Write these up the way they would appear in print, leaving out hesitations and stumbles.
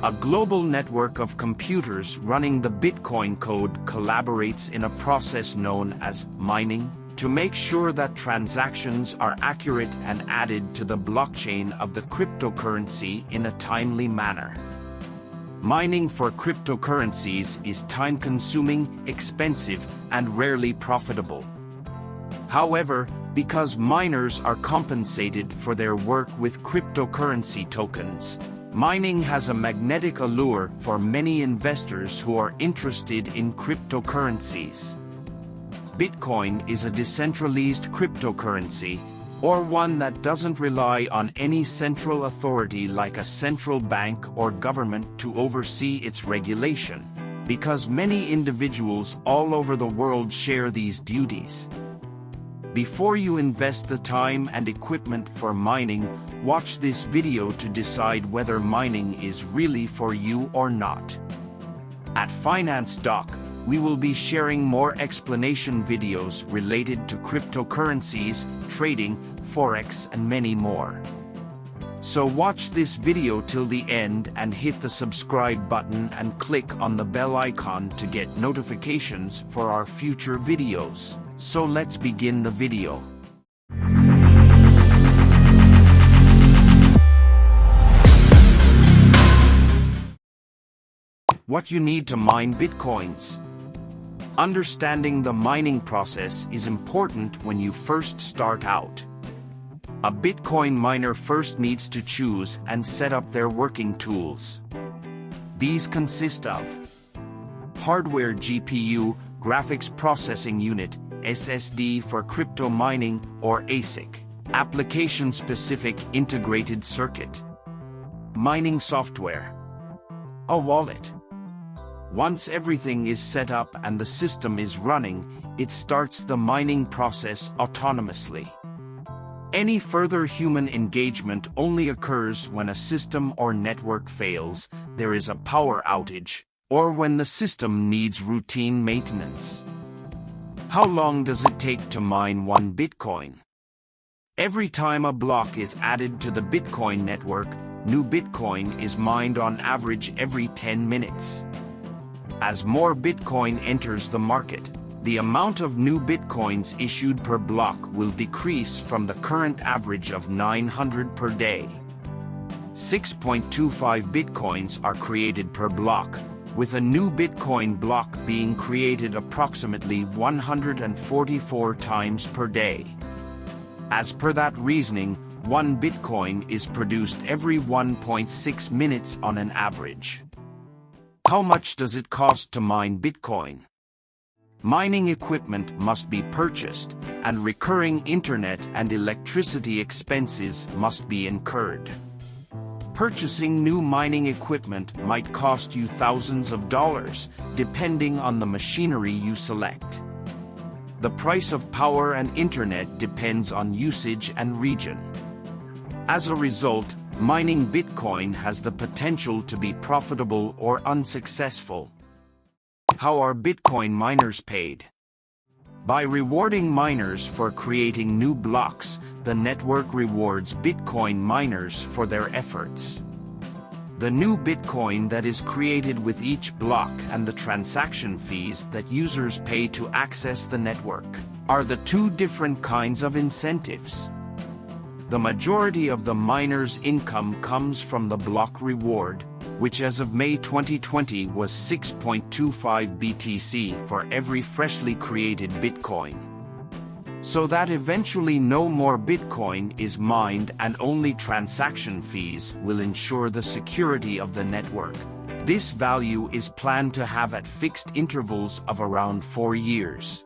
A global network of computers running the Bitcoin code collaborates in a process known as mining to make sure that transactions are accurate and added to the blockchain of the cryptocurrency in a timely manner. Mining for cryptocurrencies is time-consuming, expensive, and rarely profitable. However, because miners are compensated for their work with cryptocurrency tokens, mining has a magnetic allure for many investors who are interested in cryptocurrencies. Bitcoin is a decentralized cryptocurrency, or one that doesn't rely on any central authority like a central bank or government to oversee its regulation, because many individuals all over the world share these duties. Before you invest the time and equipment for mining, watch this video to decide whether mining is really for you or not. At Finance Doc, we will be sharing more explanation videos related to cryptocurrencies, trading, forex, and many more. So watch this video till the end and hit the subscribe button and click on the bell icon to get notifications for our future videos. So let's begin the video. What you need to mine Bitcoins. Understanding the mining process is important when you first start out. A Bitcoin miner first needs to choose and set up their working tools. These consist of hardware GPU, graphics processing unit, SSD for crypto mining, or ASIC, application-specific integrated circuit, mining software, a wallet. Once everything is set up and the system is running, it starts the mining process autonomously. Any further human engagement only occurs when a system or network fails, there is a power outage, or when the system needs routine maintenance. How long does it take to mine one Bitcoin? Every time a block is added to the Bitcoin network, new Bitcoin is mined on average every 10 minutes. As more Bitcoin enters the market, the amount of new Bitcoins issued per block will decrease from the current average of 900 per day. 6.25 Bitcoins are created per block, with a new Bitcoin block being created approximately 144 times per day. As per that reasoning, one Bitcoin is produced every 1.6 minutes on an average. How much does it cost to mine Bitcoin? Mining equipment must be purchased, and recurring internet and electricity expenses must be incurred. Purchasing new mining equipment might cost you thousands of dollars, depending on the machinery you select. The price of power and internet depends on usage and region. As a result, mining Bitcoin has the potential to be profitable or unsuccessful. How are Bitcoin miners paid? By rewarding miners for creating new blocks, the network rewards Bitcoin miners for their efforts. The new Bitcoin that is created with each block and the transaction fees that users pay to access the network are the two different kinds of incentives. The majority of the miner's income comes from the block reward, which as of May 2020 was 6.25 BTC for every freshly created Bitcoin. So that eventually no more Bitcoin is mined and only transaction fees will ensure the security of the network. This value is planned to have at fixed intervals of around 4 years.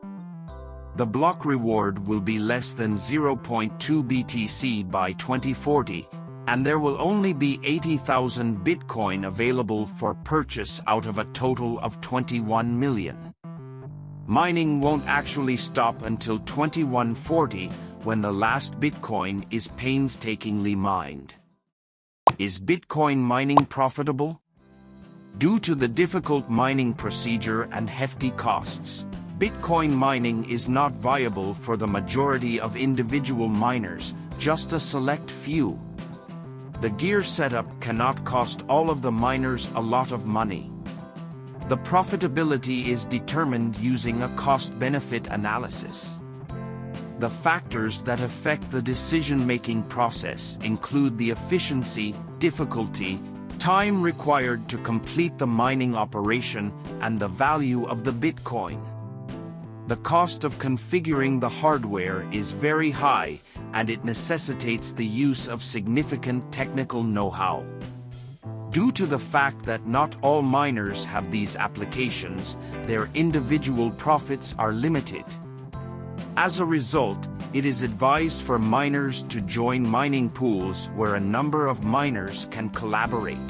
The block reward will be less than 0.2 BTC by 2040, and there will only be 80,000 Bitcoin available for purchase out of a total of 21 million. Mining won't actually stop until 2140, when the last Bitcoin is painstakingly mined. Is Bitcoin mining profitable? Due to the difficult mining procedure and hefty costs, Bitcoin mining is not viable for the majority of individual miners, just a select few. The gear setup cannot cost all of the miners a lot of money. The profitability is determined using a cost-benefit analysis. The factors that affect the decision-making process include the efficiency, difficulty, time required to complete the mining operation, and the value of the Bitcoin. The cost of configuring the hardware is very high, and it necessitates the use of significant technical know-how. Due to the fact that not all miners have these applications, their individual profits are limited. As a result, it is advised for miners to join mining pools where a number of miners can collaborate.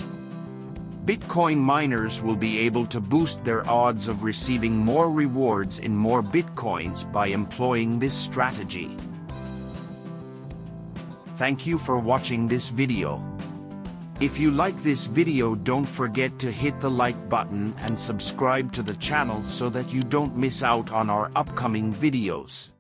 Bitcoin miners will be able to boost their odds of receiving more rewards in more Bitcoins by employing this strategy. Thank you for watching this video. If you like this video, don't forget to hit the like button and subscribe to the channel so that you don't miss out on our upcoming videos.